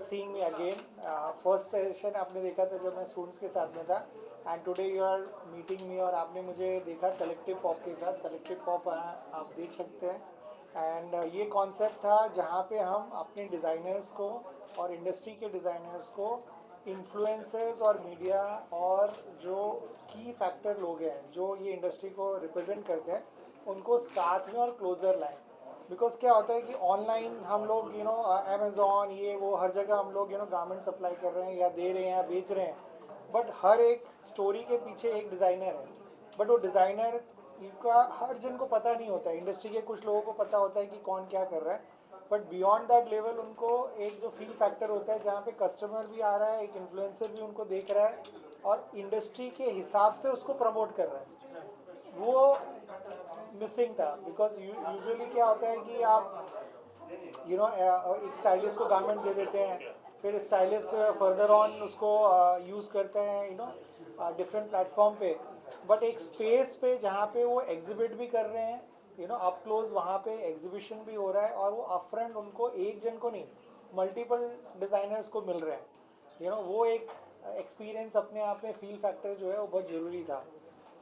seeing me again. First session आपने देखा था जब मैं स्टूडेंट्स के साथ में था, and today you are meeting me और आपने मुझे देखा कलेक्टिव पॉप के साथ. कलेक्टिव पॉप आप देख सकते हैं, एंड ये कॉन्सेप्ट था जहाँ पे हम अपने डिज़ाइनर्स को और इंडस्ट्री के डिज़ाइनर्स को इन्फ्लुएंसर्स और मीडिया और जो की फैक्टर लोग हैं जो ये इंडस्ट्री को रिप्रेजेंट करते हैं उनको साथ में और क्लोज़र लाएं. बिकॉज क्या होता है कि ऑनलाइन हम लोग अमेज़ॉन ये वो हर जगह हम लोग गारमेंट सप्लाई कर रहे हैं या दे रहे हैं या बेच रहे हैं, बट हर एक स्टोरी के पीछे एक डिज़ाइनर है. बट वो डिज़ाइनर का हर जन को पता नहीं होता है. इंडस्ट्री के कुछ लोगों को पता होता है कि कौन क्या कर रहा है, बट बियॉन्ड दैट लेवल उनको एक जो फील फैक्टर होता है जहाँ पे कस्टमर भी आ रहा है, एक इन्फ्लुएंसर भी उनको देख रहा है और इंडस्ट्री के हिसाब से उसको प्रमोट कर रहा है, वो मिसिंग था. बिकॉज यूजुअली क्या होता है कि आप एक स्टाइलिस्ट को गारमेंट दे देते हैं, फिर स्टाइलिस्ट फर्दर ऑन उसको यूज़ करते हैं डिफरेंट प्लेटफॉर्म पे, बट एक स्पेस पे जहाँ पे वो एग्जिबिट भी कर रहे हैं, अप क्लोज वहाँ पे एग्जीबिशन भी हो रहा है और वो अपफ्रंट उनको एक जन को नहीं मल्टीपल डिज़ाइनर्स को मिल रहे हैं. वो एक एक्सपीरियंस अपने आप में फील फैक्टर जो है वो बहुत ज़रूरी था.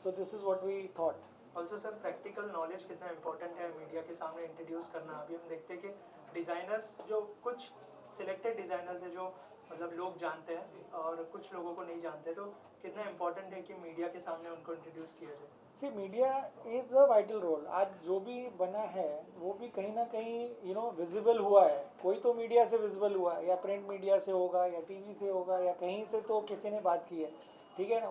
So this is what we thought. Also sir practical knowledge कितना इंपॉर्टेंट है मीडिया के सामने इंट्रोड्यूस करना. अभी हम देखते हैं कि डिज़ाइनर्स जो कुछ सिलेक्टेड डिज़ाइनर्स है जो मतलब लोग जानते हैं और कुछ लोगों को नहीं जानते, तो कितना इंपॉर्टेंट है कि मीडिया के सामने उनको इंट्रोड्यूस किया जाए. See media is a vital role. आज जो भी बना है वो भी कहीं ना कहीं विजिबल हुआ है. कोई तो मीडिया से विजिबल हुआ है, या प्रिंट मीडिया से होगा या टीवी से होगा या कहीं से तो किसी ने बात की है, ठीक है ना.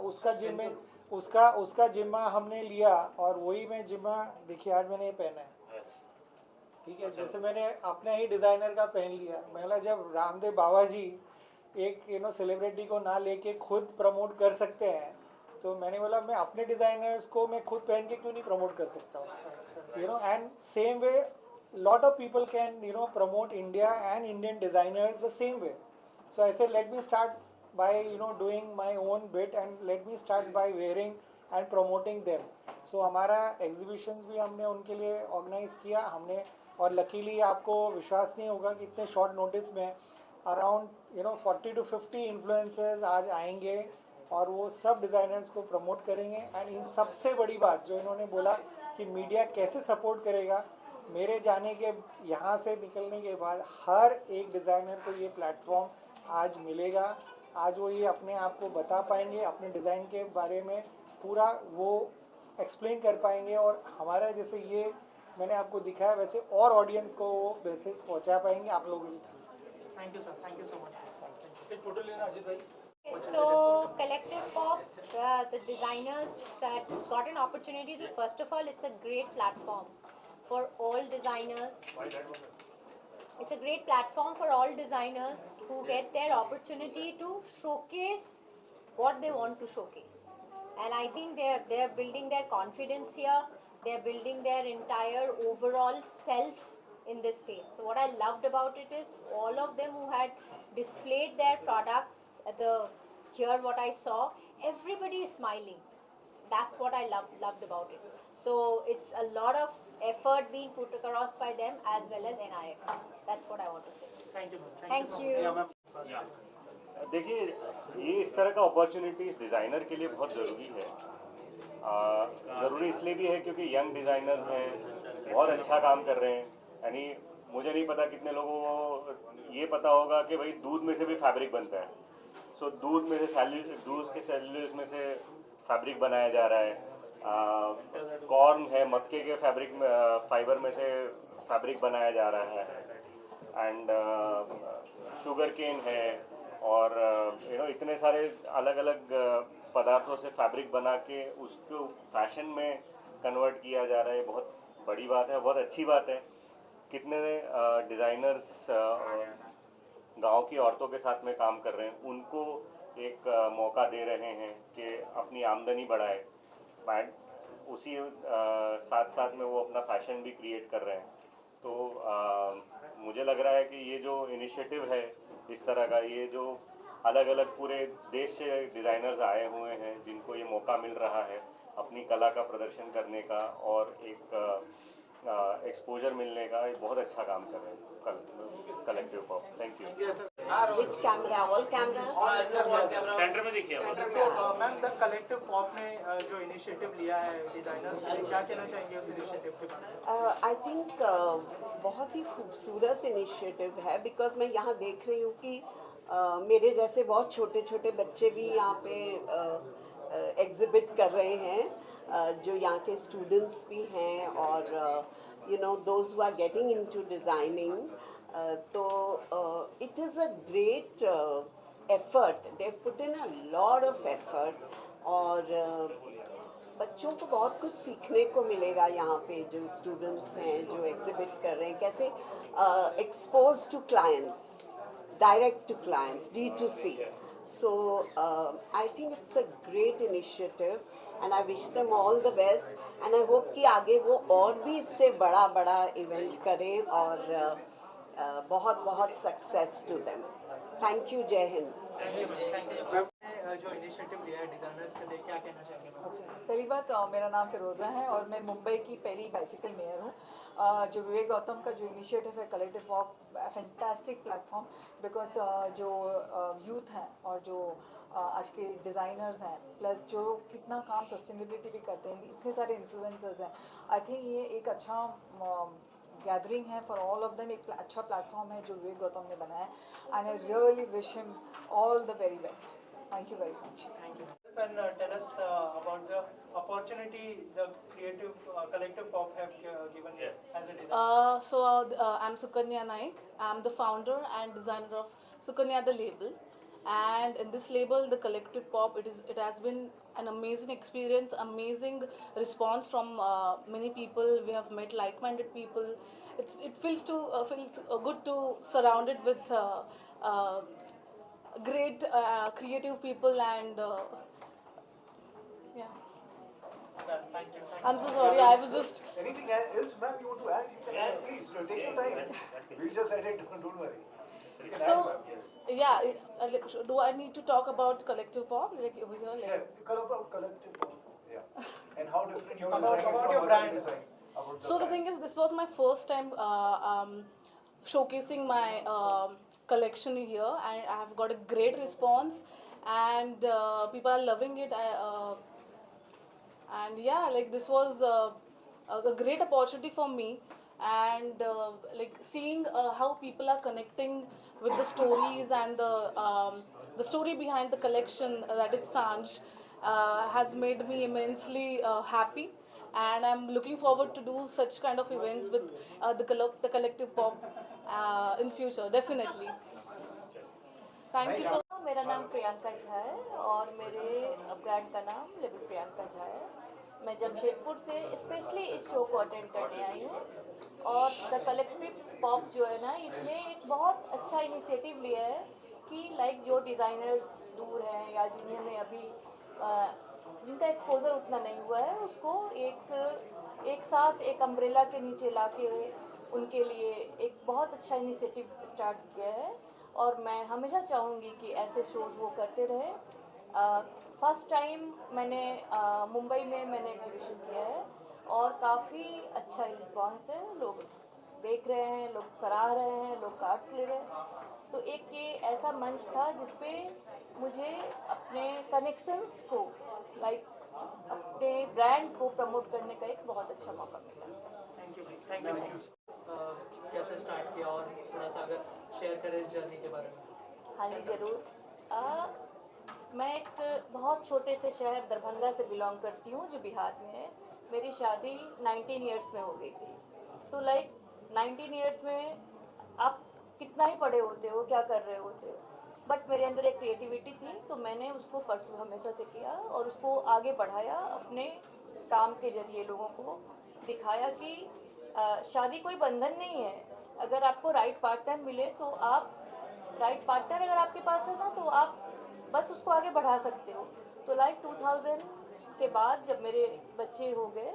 उसका जिम्मा हमने लिया और वही मैं जिम्मा देखिए आज मैंने ये पहना है, ठीक है. जैसे मैंने अपने ही डिज़ाइनर का पहन लिया. मैंने जब रामदेव बाबा जी एक सेलिब्रिटी को ना लेके खुद प्रमोट कर सकते हैं, तो मैंने बोला मैं अपने डिज़ाइनर्स को मैं खुद पहन के क्यों नहीं प्रमोट कर सकता हूँ. And same way lot of people can promote India and Indian designers the same way. So I said let me start by doing my own bit and let me start by wearing and promoting them. So हमारा exhibitions भी हमने उनके लिए organize किया हमने, और luckily आपको विश्वास नहीं होगा कि इतने short notice में around 40 to 50 influencers आज आएंगे और वो सब डिज़ाइनर्स को प्रमोट करेंगे. एंड इन सबसे बड़ी बात जो इन्होंने बोला कि मीडिया कैसे सपोर्ट करेगा, मेरे जाने के यहाँ से निकलने के बाद हर एक डिज़ाइनर को ये प्लेटफॉर्म आज मिलेगा. आज वो ये अपने आप को बता पाएंगे, अपने डिज़ाइन के बारे में पूरा वो एक्सप्लेन कर पाएंगे, और हमारा जैसे ये मैंने आपको दिखाया वैसे और ऑडियंस को वो मैसेज पहुँचा पाएंगे आप लोगों के through. Thank you sir, thank you so much sir. एक फोटो लेना अजीत भाई. So Collective Pop, the designers that got an opportunity to, first of all, it's a great platform for all designers. It's a great platform for all designers who get their opportunity to showcase what they want to showcase. And I think they're building their confidence here. They're building their entire overall self in this space. So what I loved about it is all of them who had displayed their products at here what I saw, everybody is smiling. That's what I loved about it. So it's a lot of effort being put across by them as well as NIF. That's what I want to say. Thank you. Thank you. देखिए ये इस तरह का opportunities designer के लिए बहुत ज़रूरी है. ज़रूरी इसलिए भी है क्योंकि यंग डिज़ाइनर्स हैं, बहुत अच्छा काम कर रहे हैं. यानी मुझे नहीं पता कितने लोगों को ये पता होगा कि भाई दूध में से भी फैब्रिक बनता है. सो दूध में से दूध के सेल्यूलोज में से फैब्रिक बनाया जा रहा है. कॉर्न है, मक्के के फाइबर में से फैब्रिक बनाया जा रहा है. एंड शुगर केन है, और इतने सारे अलग अलग पदार्थों से फैब्रिक बना के उसको फैशन में कन्वर्ट किया जा रहा है. बहुत बड़ी बात है, बहुत अच्छी बात है. कितने डिज़ाइनर्स गांव की औरतों के साथ में काम कर रहे हैं, उनको एक मौका दे रहे हैं कि अपनी आमदनी बढ़ाए, एंड उसी साथ साथ में वो अपना फैशन भी क्रिएट कर रहे हैं. तो मुझे लग रहा है कि ये जो इनिशिएटिव है इस तरह का, ये जो अलग अलग पूरे देश से डिज़ाइनर्स आए हुए हैं जिनको ये मौका मिल रहा है अपनी कला का प्रदर्शन करने का और एक एक्सपोजर मिलने का, एक बहुत अच्छा काम कर रहे हैं collective pop. Thank you. Which camera? All cameras? Centre में देखिए आप। So, ma'am the collective pop ने जो इनिशिएटिव लिया है डिजाइनर्स के लिए, क्या कहना चाहेंगे उस इनिशिएटिव के बारे में? आई थिंक बहुत ही खूबसूरत इनिशिएटिव है, बिकॉज मैं यहाँ देख रही हूँ कि मेरे जैसे बहुत छोटे छोटे बच्चे भी यहाँ पे एग्जिबिट कर रहे हैं, जो यहाँ के स्टूडेंट्स भी हैं, और you know those who are getting into designing. तो it is a great effort, they have put in a lot of effort, और बच्चों को बहुत कुछ सीखने को मिलेगा यहाँ पे. जो स्टूडेंट्स हैं जो एग्जिबिट कर रहे हैं, कैसे expose to clients, direct to clients, D2C. So I think it's a great initiative and I wish them all the best, and I hope कि आगे वो और भी इससे बड़ा बड़ा इवेंट करें, और बहुत बहुत success to them. Thank you. जय हिंद. जो इनिशिएटिव लिया है डिजाइनर्स के लिए, क्या कहना चाहेंगे मैम? पहली बात, मेरा नाम फिरोज़ा है और मैं मुंबई की पहली बाइसिकल मेयर हूँ. जो विवेक गौतम का जो इनिशिएटिव है collective walk, fantastic platform, because जो यूथ हैं और जो आज के डिज़ाइनर्स हैं, प्लस जो कितना काम सस्टेनेबिलिटी भी करते हैं, इतने सारे इन्फ्लुएंसर्स हैं. आई थिंक ये एक अच्छा गैदरिंग है फॉर ऑल ऑफ देम. एक अच्छा प्लेटफॉर्म है जो विवेक गौतम ने बनाया है, and I really wish him all the very best. Thank you very much. Thank you. And tell us about the opportunity the creative collective pop have given you as a designer. I'm Sukanya Naik. I'm the founder and designer of Sukanya the label, and in this label, the collective pop, it has been an amazing experience, amazing response from many people. We have met like-minded people. It feels good to surround it with great creative people, and yeah. Thank you. I'm so sorry. I was just. Anything else, ma'am, you want to add? You can add, please. Take your time. We'll just edit. Don't worry. You can So, add, ma'am. Yes. yeah. Do I need to talk about collective pop, like over here? Like, Yeah. About collective. Yeah. And how different your About- design is about from your other brand. designs. About So the thing is, this was my first time showcasing my collection here, and I have got a great response, and people are loving it. And yeah, like this was a great opportunity for me, and like seeing how people are connecting with the stories and the story behind the collection, that it's Sanj, has made me immensely happy. And I'm looking forward to do such kind of events with the collective pop in future, definitely. Thank you so much. मेरा नाम प्रियंका झा है और मेरे brand का नाम label Priyanka Jha है. मैं जमशेदपुर से स्पेशली इस शो को अटेंड करने आई हूँ, और द कलेक्टिव पॉप जो है ना, इसने एक बहुत अच्छा इनिशिएटिव लिया है कि लाइक जो डिज़ाइनर्स दूर हैं या जिन्होंने अभी जिनका एक्सपोजर उतना नहीं हुआ है, उसको एक साथ एक अम्ब्रेला के नीचे लाके उनके लिए एक बहुत अच्छा इनिशिएटिव स्टार्ट किया है. और मैं हमेशा चाहूँगी कि ऐसे शोज़ वो करते रहे. फर्स्ट टाइम मैंने मुंबई में मैंने एग्जीबिशन किया है और काफ़ी अच्छा रिस्पांस है. लोग देख रहे हैं, लोग सराह रहे हैं, लोग कार्ड्स ले रहे हैं. तो एक ये ऐसा मंच था जिसपे मुझे अपने कनेक्शंस को लाइक अपने ब्रांड को प्रमोट करने का एक बहुत अच्छा मौका मिला. Thank you. Thank you. कैसे स्टार्ट किया, और थोड़ा सा अगर शेयर करें इस जर्नी के बारे में. हाँ जी ज़रूर. मैं एक बहुत छोटे से शहर दरभंगा से बिलोंग करती हूँ जो बिहार में है. मेरी शादी 19 ईयर्स में हो गई थी. तो लाइक 19 ईयर्स में आप कितना ही पढ़े होते हो, क्या कर रहे होते हो, बट मेरे अंदर एक क्रिएटिविटी थी, तो मैंने उसको परसू हमेशा से किया और उसको आगे बढ़ाया. अपने काम के जरिए लोगों को दिखाया कि शादी कोई बंधन नहीं है. अगर आपको राइट पार्टनर मिले तो आप राइट पार्टनर अगर आपके पास है ना, तो आप बस उसको आगे बढ़ा सकते हो. तो लाइक 2000 के बाद जब मेरे बच्चे हो गए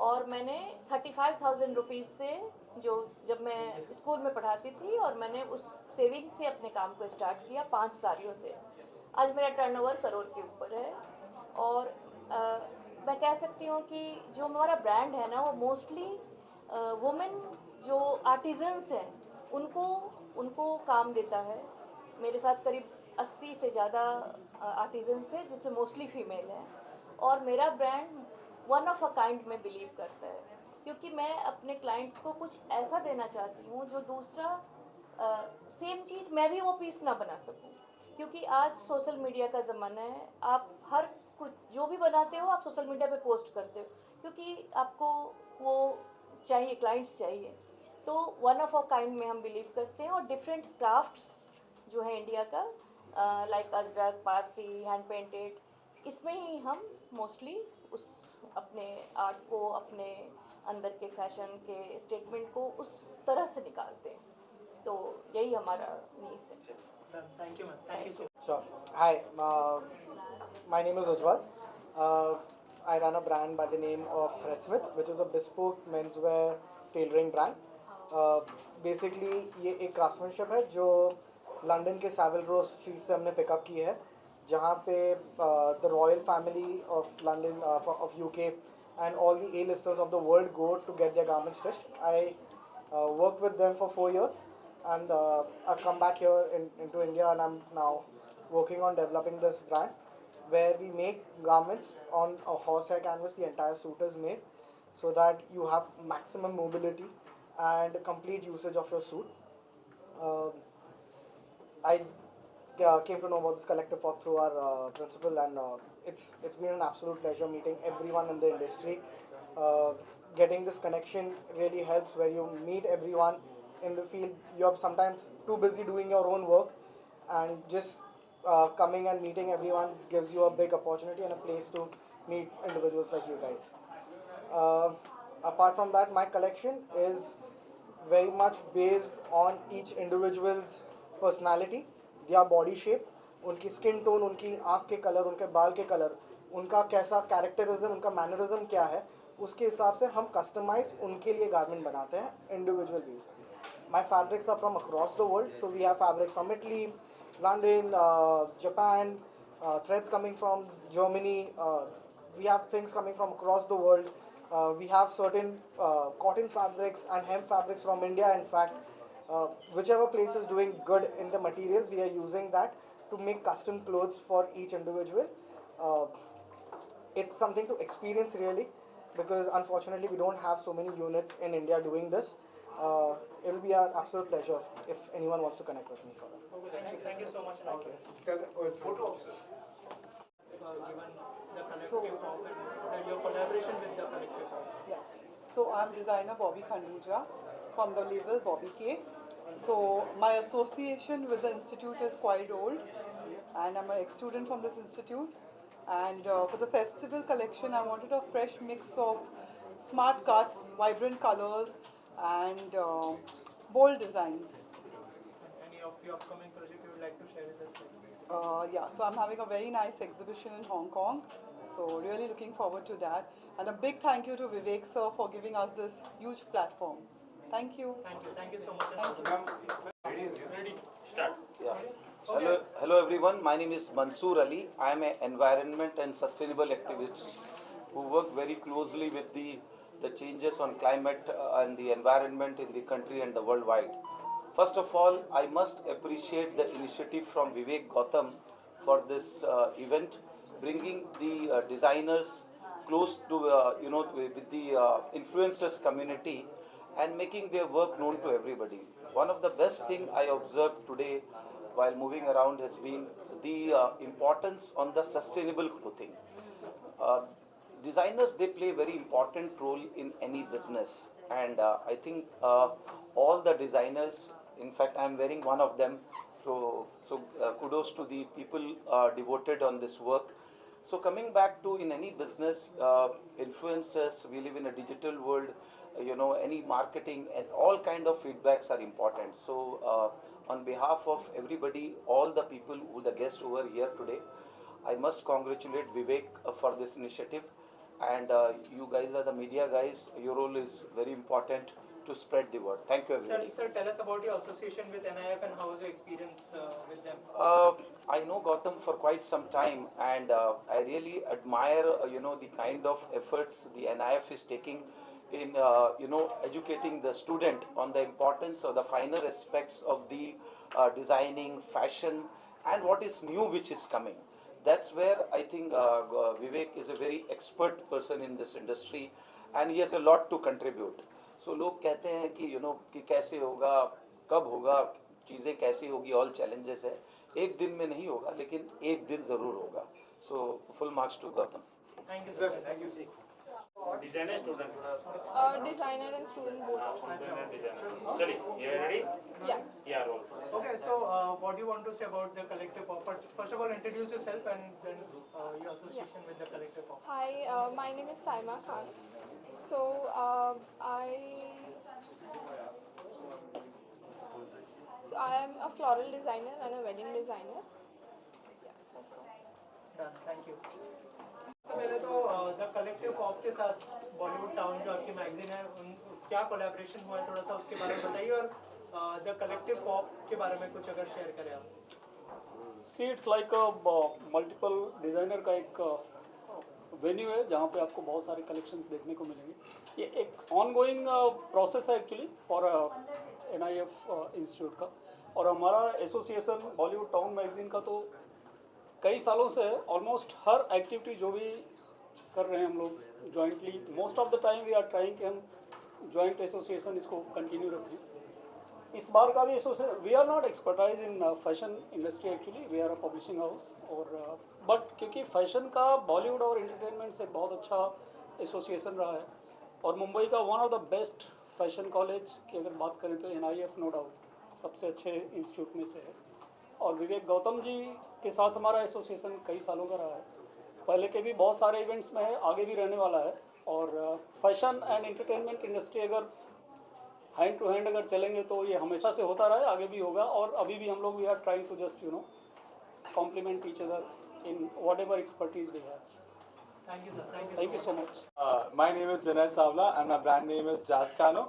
और मैंने 35,000 रुपीज़ से, जो जब मैं स्कूल में पढ़ाती थी, और मैंने उस सेविंग से अपने काम को स्टार्ट किया 5 सालों से. आज मेरा टर्नओवर करोड़ के ऊपर है. और मैं कह सकती हूँ कि जो हमारा ब्रांड है ना, वो मोस्टली वुमेन जो आर्टिजन्स हैं उनको काम देता है. मेरे साथ करीब 80 से ज़्यादा आर्टिजन्स है जिसमें मोस्टली फीमेल है, और मेरा brand one of a kind में बिलीव करता है, क्योंकि मैं अपने क्लाइंट्स को कुछ ऐसा देना चाहती हूँ जो दूसरा सेम चीज़ मैं भी वो पीस ना बना सकूँ, क्योंकि आज सोशल मीडिया का ज़माना है। आप हर कुछ जो भी बनाते हो आप सोशल मीडिया पे पोस्ट करते हो, क्योंकि आपको वो चाहिए, क्लाइंट्स चाहिए। तो वन ऑफ अ काइंड में हम बिलीव करते हैं, और डिफरेंट क्राफ्ट्स जो है इंडिया का, like Ajrak, Parsi, hand painted, इसमें ही हम मोस्टली उस अपने आर्ट को, अपने अंदर के फैशन के स्टेटमेंट को उस तरह से निकालते हैं। तो यही हमारा नीस है। Thank you ma'am, thank you so much. Sure. Hi, my name is Ujjwal. I run a brand by the name of Threadsmith, which is a bespoke menswear tailoring brand. Basically, ये एक craftsmanship है जो London के Savile Row street से हमने pickup की है, जहाँ पे the royal family of London, of UK, and all the A-listers of the world go to get their garments stitched. I worked with them for 4 years. And I've come back here into India, and I'm now working on developing this brand where we make garments on a horsehair canvas. The entire suit is made so that you have maximum mobility and complete usage of your suit. I came to know about this collective work through our principal, and it's been an absolute pleasure meeting everyone in the industry. Getting this connection really helps, where you meet everyone in the field. You're sometimes too busy doing your own work, and just coming and meeting everyone gives you a big opportunity and a place to meet individuals like you guys. Apart from that, my collection is very much based on each individual's personality, their body shape, उनकी skin tone, उनकी आँख के colour, उनके बाल के colour, उनका कैसा कैरेक्टरिज्म, उनका मैनरिज्म क्या है, उसके हिसाब से हम कस्टमाइज उनके लिए गारमेंट बनाते हैं individual base. My fabrics are from across the world, so we have fabrics from Italy, London, Japan, threads coming from Germany. We have things coming from across the world. We have certain cotton fabrics and hemp fabrics from India. In fact, whichever place is doing good in the materials, we are using that to make custom clothes for each individual. It's something to experience really, because unfortunately we don't have so many units in India doing this. It will be an absolute pleasure if anyone wants to connect with me for that. Okay, thank you so much. Thank you. Sir, photo also. Given the collective pop and your collaboration with the collective pop. Yeah. So I'm designer Bobby Khanduja from the label Bobby K. So my association with the institute is quite old, and I'm an ex-student from this institute. And for the festival collection, I wanted a fresh mix of smart cuts, vibrant colors, and bold designs. Any of your upcoming project you would like to share with us? Yeah, so I'm having a very nice exhibition in Hong Kong. So really looking forward to that. And a big thank you to Vivek sir for giving us this huge platform. Thank you. Thank you so much. Thank you. Ready? Start. Yeah. Hello everyone. My name is Mansoor Ali. I am an environment and sustainable activist who work very closely with the changes on climate and the environment in the country and the worldwide. First of all, I must appreciate the initiative from Vivek Gautam for this event, bringing the designers close to with the influencers community and making their work known to everybody. One of the best thing I observed today while moving around has been the importance on the sustainable clothing. Designers, they play a very important role in any business, and I think all the designers, in fact I am wearing one of them, so kudos to the people devoted on this work. So coming back to in any business, influencers, we live in a digital world, any marketing and all kind of feedbacks are important. So on behalf of everybody, all the people who the guests over here today, I must congratulate Vivek for this initiative. And you guys are the media guys, your role is very important to spread the word. Thank you everybody. Sir, tell us about your association with NIF and how was your experience with them? I know Gautam for quite some time, and I really admire the kind of efforts the NIF is taking in educating the student on the importance of the finer aspects of the designing, fashion, and what is new which is coming. That's where I think Vivek is a very expert person in this industry, and he has a lot to contribute. So लोग कहते हैं कि कि कैसे होगा, कब होगा, चीज़ें कैसी होगी, all challenges है. एक दिन में नहीं होगा, लेकिन एक दिन ज़रूर होगा. So full marks to Gautam. Thank you, sir. Thank you. Designer student Designer and student both. चलिए you are ready? Yeah. Yeah, also. Okay, so what do you want to say about the collective pop? First of all, introduce yourself and then your association with the collective pop. Hi, my name is Saima Khan. So I am a floral designer and a wedding designer. Yeah, that's all. Done. Thank you. सबसे पहले तो the collective pop के साथ Bollywood town जो आपकी magazine है उन क्या कोलैबोरेशन हुआ है, थोड़ा सा उसके बारे में बताइए, और द कलेक्टिव पॉप के बारे में कुछ अगर शेयर करें आप. See it's like multiple designer का एक वेन्यू है जहाँ पे आपको बहुत सारे कलेक्शंस देखने को मिलेंगे. ये एक ऑनगोइंग प्रोसेस है एक्चुअली फॉर NIF इंस्टीट्यूट का, और हमारा एसोसिएशन बॉलीवुड टाउन मैगजीन का तो कई सालों से ऑलमोस्ट हर एक्टिविटी जो भी कर रहे हैं हम लोग jointly, most of the time we are trying कि हम जॉइंट एसोसिएशन इसको कंटिन्यू रखें. इस बार का भी association, we are not expertise in fashion industry actually, we are a publishing house, और बट क्योंकि फैशन का बॉलीवुड और एंटरटेनमेंट से बहुत अच्छा एसोसिएशन रहा है, और मुंबई का one of the best fashion college की अगर बात करें तो NIF नो डाउट सबसे अच्छे इंस्टीट्यूट में से है. और विवेक गौतम जी के साथ हमारा एसोसिएशन कई सालों का रहा है, पहले के भी बहुत सारे इवेंट्स में है, आगे भी रहने वाला है. और फैशन एंड एंटरटेनमेंट इंडस्ट्री अगर हैंड टू हैंड अगर चलेंगे तो ये हमेशा से होता रहा है, आगे भी होगा. और अभी भी हम लोग we are trying to just complement each other in whatever expertise we have. Thank you, sir. Thank you so much. My name is Janay Savla and my brand name is Jazzcano.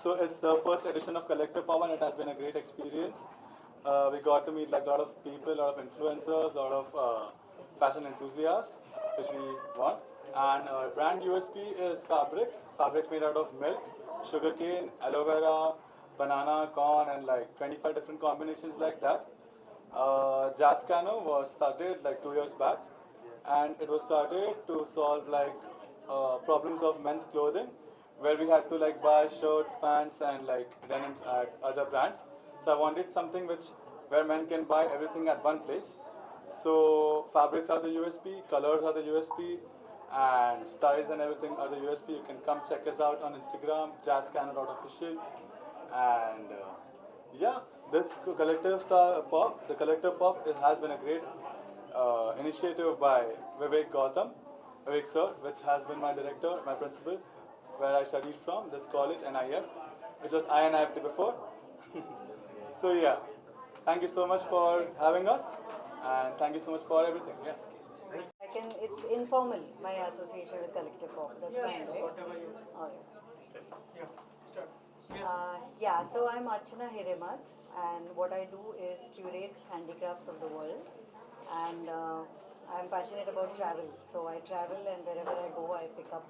So it's the first edition of Collective Pop and it has been a great experience. We got to meet like a lot of people, a lot of influencers, a lot of fashion enthusiasts, which we want. And our brand USP is fabrics. Fabrics made out of milk, sugarcane, aloe vera, banana, corn, and like 25 different combinations like that. Jazzcano was started like 2 years back, and it was started to solve like problems of men's clothing, where we had to like buy shirts, pants, and like denims at other brands. So I wanted something where men can buy everything at one place. So fabrics are the USP, colors are the USP, and styles and everything are the USP. You can come check us out on Instagram, jazzcano.official. And yeah, this Collective Pop, the Collective Pop, it has been a great initiative by Vivek Gautam, Vivek sir, which has been my director, my principal, where I studied from, this college, NIF, which was INIFT before. So yeah, thank you so much for having us, and thank you so much for everything. Yeah. It's informal, my association with Collective Pop. That's fine, right? Whatever you. All right. Yeah. Start. Yeah, so I'm Archana Hiremat, and what I do is curate handicrafts of the world. And I'm passionate about travel, so I travel, and wherever I go, I pick up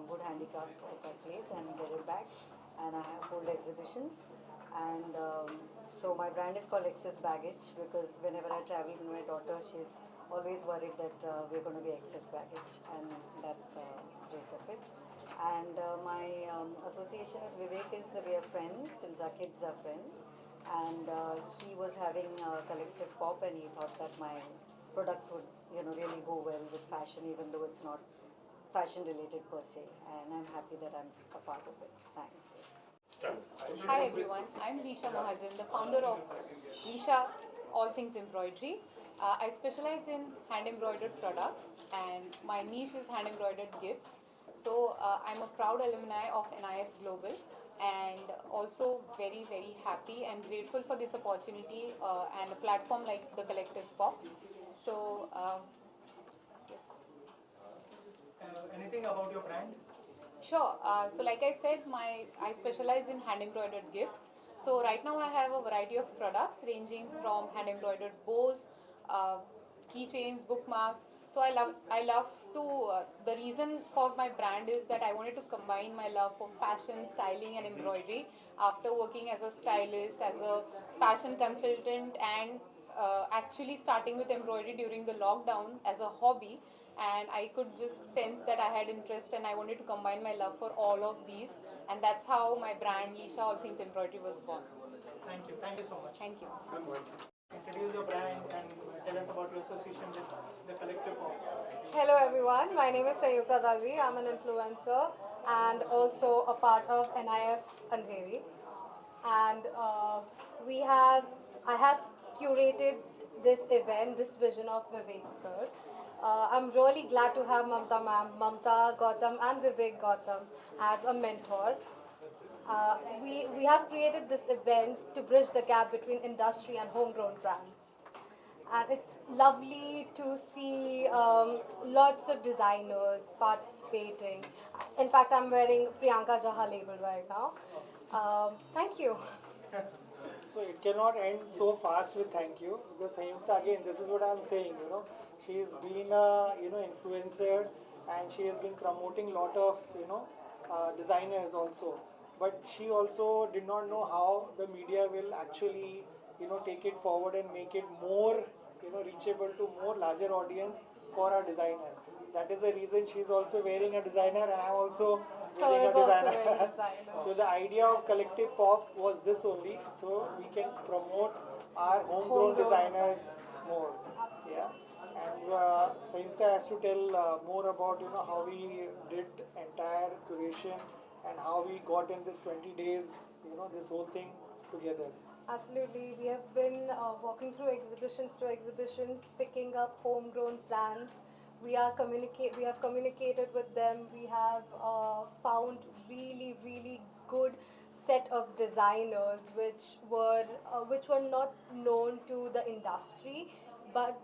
good handicrafts at that place and get it back. And I hold exhibitions, and so my brand is called Excess Baggage, because whenever I travel with my daughter, she's always worried that we're going to be excess baggage, and that's the joke of it. And my association with Vivek is we are friends since our kids are friends. And he was having Collective Pop, and he thought that my products would really go well with fashion, even though it's not fashion related per se. And I'm happy that I'm a part of it. Thanks. Hi everyone, I'm Lisha Mahajan, the founder of Lisha All Things Embroidery. I specialize in hand embroidered products, and my niche is hand embroidered gifts. So I'm a proud alumni of NIF Global, and also very happy and grateful for this opportunity and a platform like the Collective Pop. So yes. Anything about your brand? Sure. So like I said, I specialize in hand embroidered gifts. So right now I have a variety of products ranging from hand embroidered bows, keychains, bookmarks. So I love to, the reason for my brand is that I wanted to combine my love for fashion, styling and embroidery after working as a stylist, as a fashion consultant, and actually starting with embroidery during the lockdown as a hobby. And I could just sense that I had interest and I wanted to combine my love for all of these, and that's how my brand Lisha All Things Embroidery was born. Thank you so much. Thank you. Introduce your brand and tell us about your association with the Collective Pop. Hello everyone, my name is Sayuka Dalvi. I'm an influencer and also a part of NIF Andheri. And I have curated this event, this vision of Vivek sir. I'm really glad to have Mamta ma'am, Mamta Gautam and Vivek Gautam as a mentor. We have created this event to bridge the gap between industry and homegrown brands. And it's lovely to see lots of designers participating. In fact, I'm wearing Priyanka Jaha label right now. Thank you. So it cannot end so fast with thank you, because Sayukta, again, this is what I'm saying, she's been a, influencer, and she has been promoting lot of, designers also. But she also did not know how the media will actually, take it forward and make it more, reachable to more larger audience for our designer. That is the reason she's also wearing a designer, and I'm also wearing a designer. So the idea of Collective Pop was this only, so we can promote our homegrown designers more. Yeah. And Sayukta has to tell more about how we did entire curation and how we got in this 20 days, this whole thing together. Absolutely. We have been walking through exhibitions to exhibitions, picking up homegrown brands. We have communicated with them. We have found really good set of designers which were not known to the industry, but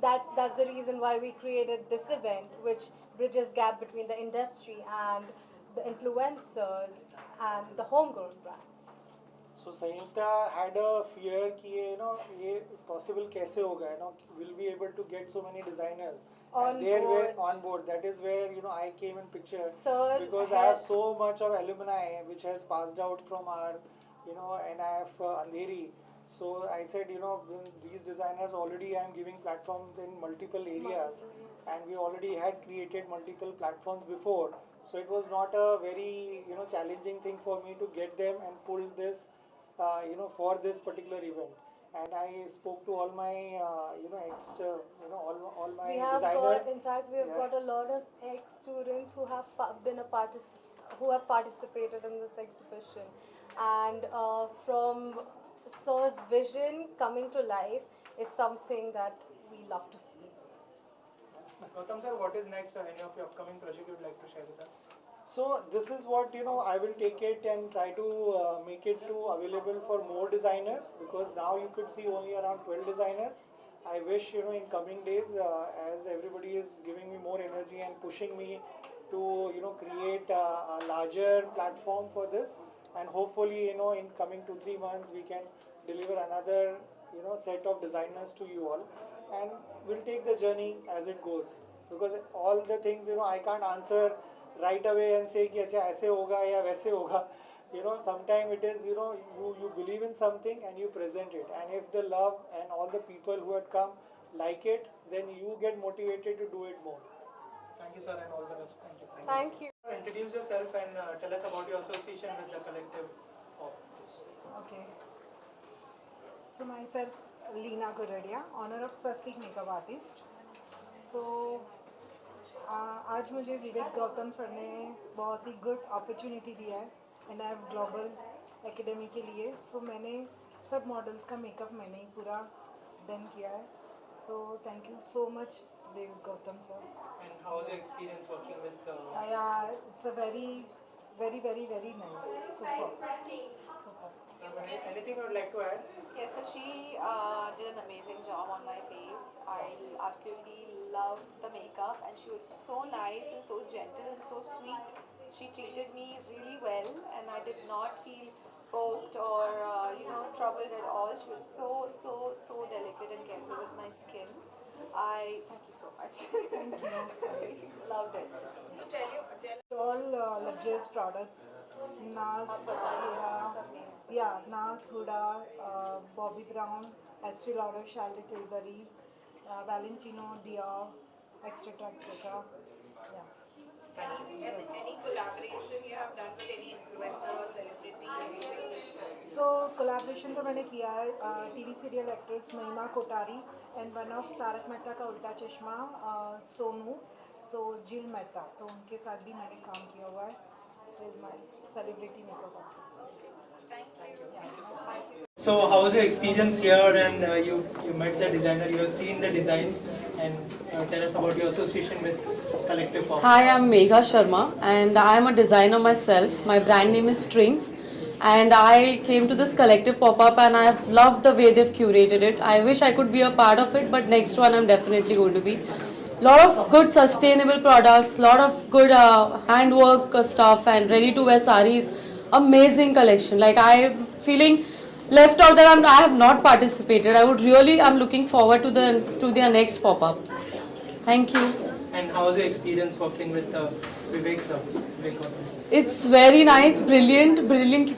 that's the reason why we created this event, which bridges gap between the industry and the influencers and the homegrown brands. So Sayukta had a fear कि ये possible कैसे होगा, will be able to get so many designers. And they were on board. That is where I came in picture, because I have so much of alumni which has passed out from our NIF Andheri. So I said these designers already I am giving platforms in multiple areas, and we already had created multiple platforms before. So it was not a very challenging thing for me to get them and pull this for this particular event. And I spoke to all my all my designers. In fact, we have got a lot of ex-students who have who have participated in this exhibition, and from Sir's vision coming to life is something that we love to see. Gautam sir, what is next? Any of your upcoming project you would like to share with us? So this is what I will take it and try to make it available for more designers, because now you could see only around 12 designers. I wish in coming days, as everybody is giving me more energy and pushing me to create a larger platform for this, and hopefully in coming 2-3 months we can deliver another set of designers to you all, and we'll take the journey as it goes, because all the things I can't answer right away and say कि अच्छा ऐसे होगा या वैसे होगा. Sometimes it is you believe in something and you present it, and if the love and all the people who had come like it, then you get motivated to do it more. Thank you sir, and all the best. Thank you. Thank you. Introduce yourself and tell us about your association with the Collective Pop. Okay. So myself, Leena Goradia, honor of Swastik Makeup Artist. So आज मुझे विवेक Gautam sir ने बहुत ही good opportunity दिया है NIF global academy के लिए. सो मैंने सब मॉडल्स का मेकअप मैंने ही पूरा डन किया है. So thank you so much Vivek Gautam sir. And how was your experience working with Yeah, it's a very nice. Super. Anything you would like to add? Yeah, so she did an amazing job on my face. I absolutely loved the makeup, and she was so nice and so gentle and so sweet. She treated me really well, and I did not feel poked or troubled at all. She was so delicate and careful with my skin. I thank you so much. Loved it. You tell All luxurious products. NARS, NARS, Huda, Bobbi Brown, Estee Lauder, Charlotte Tilbury, Valentino, Dior, etc. etc. any collaboration you have done with any influencer or celebrity? So collaboration तो मैंने किया है TV serial actress महिमा Kothari and one of Tarak Mehta का उल्टा चश्मा सोनू जिल मेहता तो उनके साथ भी मैंने काम किया हुआ है. This is my celebrity makeup artist. Thank you. So how was your experience here? And you met the designer, you have seen the designs, and tell us about your association with Collective Pop. Hi, I'm Megha Sharma and I am a designer myself. My brand name is Strings and I came to this Collective Pop-up and I have loved the way they've curated it. I wish I could be a part of it, but next one I'm definitely going to be. Lot of good sustainable products, lot of good handwork stuff and ready-to-wear sarees. Amazing collection. Like I'm feeling left out that I have not participated. I'm looking forward to their next pop-up. Thank you. And how was your experience working with Vivek sir? It's very nice, brilliant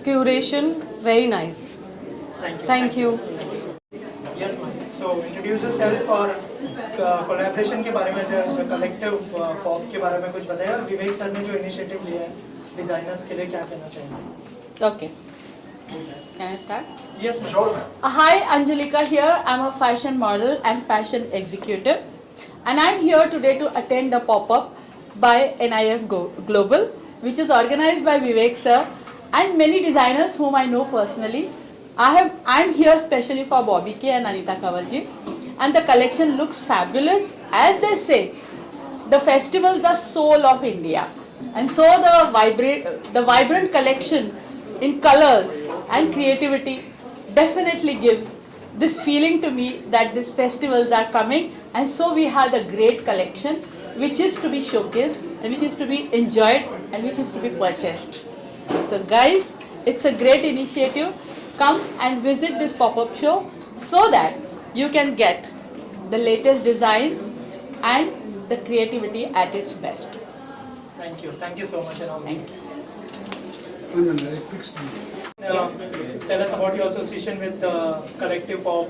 curation, very nice. Thank you. Thank you. Yes, ma'am. So introduce yourself और collaboration के बारे में the Collective Pop के बारे में कुछ बताइए और विवेक सर ने जो initiative लिया है designers के लिए क्या कहना चाहेंगे? Okay. Can I start? Yes, ma'am. Sure, ma'am. Hi, Angelika here. I'm a fashion model and fashion executive. And I'm here today to attend the pop-up by NIF Global, which is organized by Vivek sir and many designers whom I know personally. I'm here specially for Bobbi K and Anita Kavalji. And the collection looks fabulous. As they say, the festivals are soul of India. And so the vibrant collection in colors and creativity definitely gives this feeling to me that these festivals are coming, and so we have a great collection which is to be showcased and which is to be enjoyed and which is to be purchased. So guys, it's a great initiative. Come and visit this pop-up show so that you can get the latest designs and the creativity at its best. Thank you so much and all the best. Tell us about your association with Collective Pop.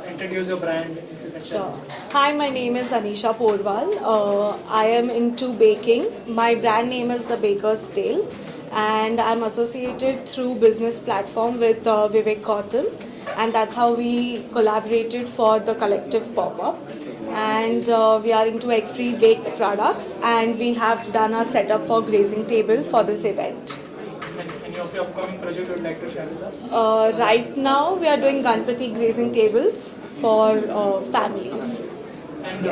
Introduce your brand. Sure. Hi, my name is Anisha Porwal. I am into baking. My brand name is The Baker's Tale, and I'm associated through business platform with Vivek Gautam, and that's how we collaborated for the Collective Pop-up. And we are into egg-free baked products, and we have done a setup for grazing table for this event. Any of your upcoming project you would like to share with us? Right now, we are doing Ganpati grazing tables for families. And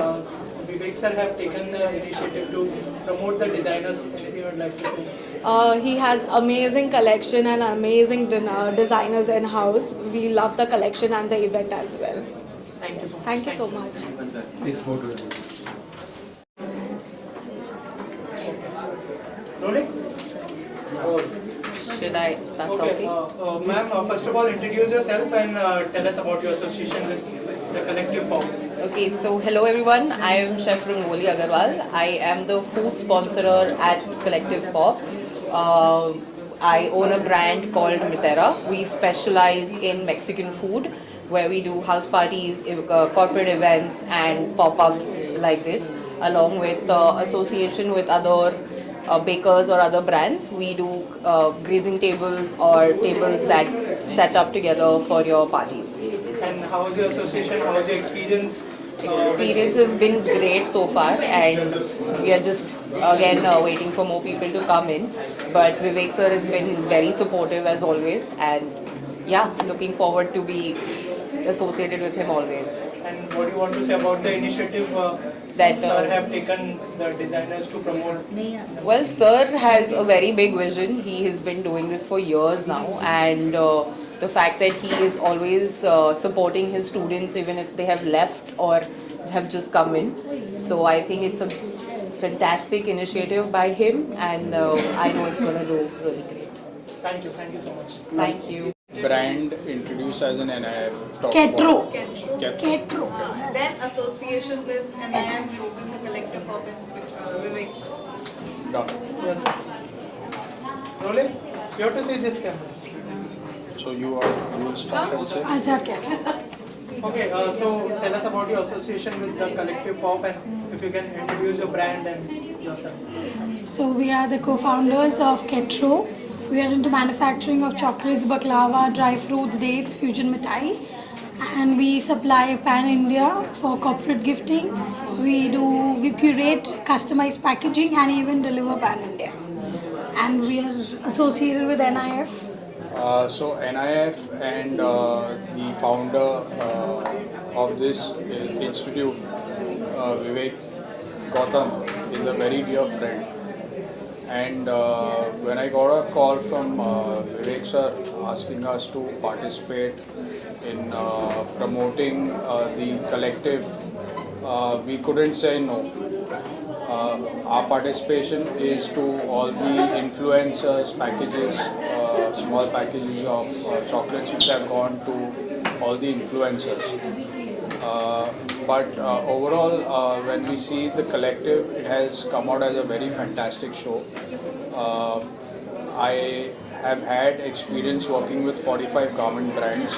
Vivek sir have taken the initiative to promote the designers. Anything you would like to say? He has amazing collection and amazing designers in house. We love the collection and the event as well. Thank you so much. Thank you so much. Rolling? Should I start Okay, talking? ma'am, first of all, introduce yourself and tell us about your association with the Collective Pop. Okay, so hello everyone. I am Chef Rangoli Agarwal. I am the food sponsorer at Collective Pop. I own a brand called Mitera. We specialize in Mexican food, where we do house parties, corporate events and pop-ups like this, along with association with other bakers or other brands. We do grazing tables or tables that set up together for your parties. And how was your association? How was your experience? Experience has been great so far, and we are just again waiting for more people to come in. But Vivek sir has been very supportive as always, and yeah, looking forward to be associated with him always. And what do you want to say about the initiative that sir have taken the designers to promote? Well, sir has a very big vision. He has been doing this for years now, and the fact that he is always supporting his students even if they have left or have just come in. So I think it's a fantastic initiative by him, and I know it's going to do really great. Thank you so much. Thank you. brand introduced as an NIF. Ketro. Ketro. Then association with NIF Global, the collective pop and Vivek sir. Done. Yes. Rolling. You have to see this camera. So you will start and say. Okay. So tell us about your association with the collective pop, and if you can introduce your brand and yourself. So we are the co-founders of Ketro. We are into manufacturing of chocolates, baklava, dry fruits, dates, fusion mithai, and we supply pan-India for corporate gifting. We curate customized packaging and even deliver pan-India. And we are associated with NIF. So NIF and the founder of this institute, Vivek Gautam, is a very dear friend. And when I got a call from Vivek sir asking us to participate in promoting the collective, we couldn't say no. Our participation is to all the influencers packages, small packages of chocolates which have gone to all the influencers. But overall, when we see the collective, it has come out as a very fantastic show. I have had experience working with 45 garment brands,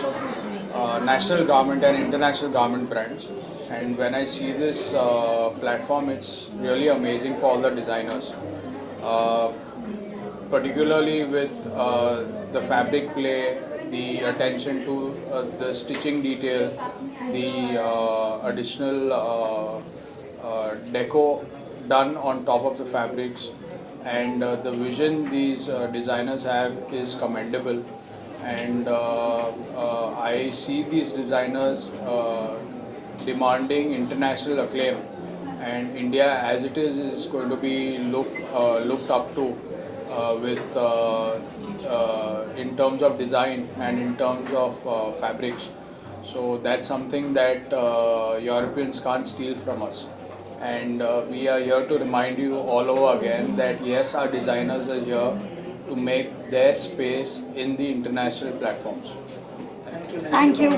national garment and international garment brands. And when I see this platform, it's really amazing for all the designers. Particularly with the fabric play, the attention to the stitching detail, the additional deco done on top of the fabrics, and the vision these designers have is commendable. And I see these designers demanding international acclaim, and India as it is going to be looked up to with in terms of design and in terms of fabrics. So that's something that Europeans can't steal from us. And we are here to remind you all over again that yes, our designers are here to make their space in the international platforms. Thank you.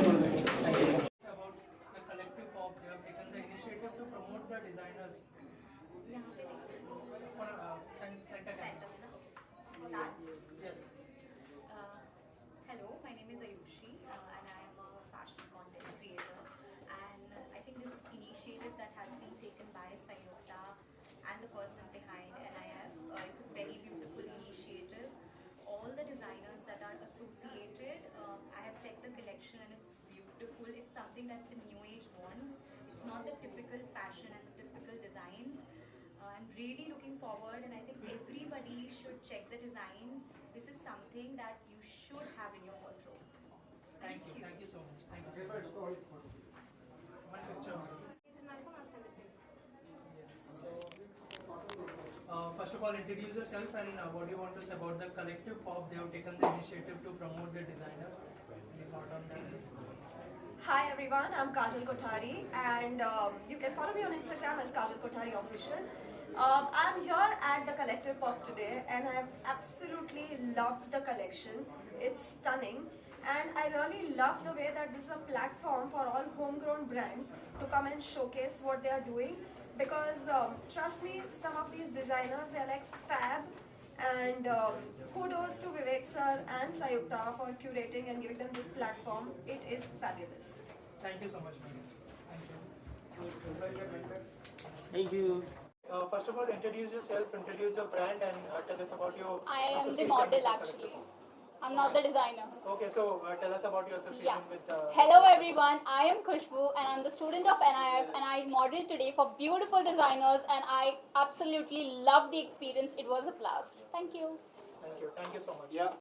Hello, my name is Ayushi and I am a fashion content creator, and I think this initiative that has been taken by Sayukta and the person behind NIF, it's a very beautiful initiative. All the designers that are associated, I have checked the collection and it's beautiful. It's something that the new age wants. It's not the typical fashion and the typical designs. I'm really looking forward, and I think everybody should check the designs. This is something that you should have in your wardrobe. Thank you. Thank you so much. Thank you so much. One picture. First of all, introduce yourself and what do you want to say about the collective pop? They have taken the initiative to promote their designers. Any thought on that? Hi everyone, I'm Kajal Kothari, and you can follow me on Instagram as Kajal Kothari Official. I'm here at the Collective Pop today, and I've absolutely loved the collection. It's stunning, and I really love the way that this is a platform for all homegrown brands to come and showcase what they are doing. Because trust me, some of these designers, they're like fab, and kudos to Vivek sir and Sayukta for curating and giving them this platform. It is fabulous. Thank you so much, ma'am. Thank you. Thank you. First of all, introduce yourself, introduce your brand, and tell us about your I am the association model with the actually. I'm not the designer. Okay, so tell us about your association with Hello everyone, I am Khushbu and I'm the student of NIF, and I modeled today for beautiful designers, and I absolutely loved the experience. It was a blast. Thank you. Thank you. Thank you so much. Yeah.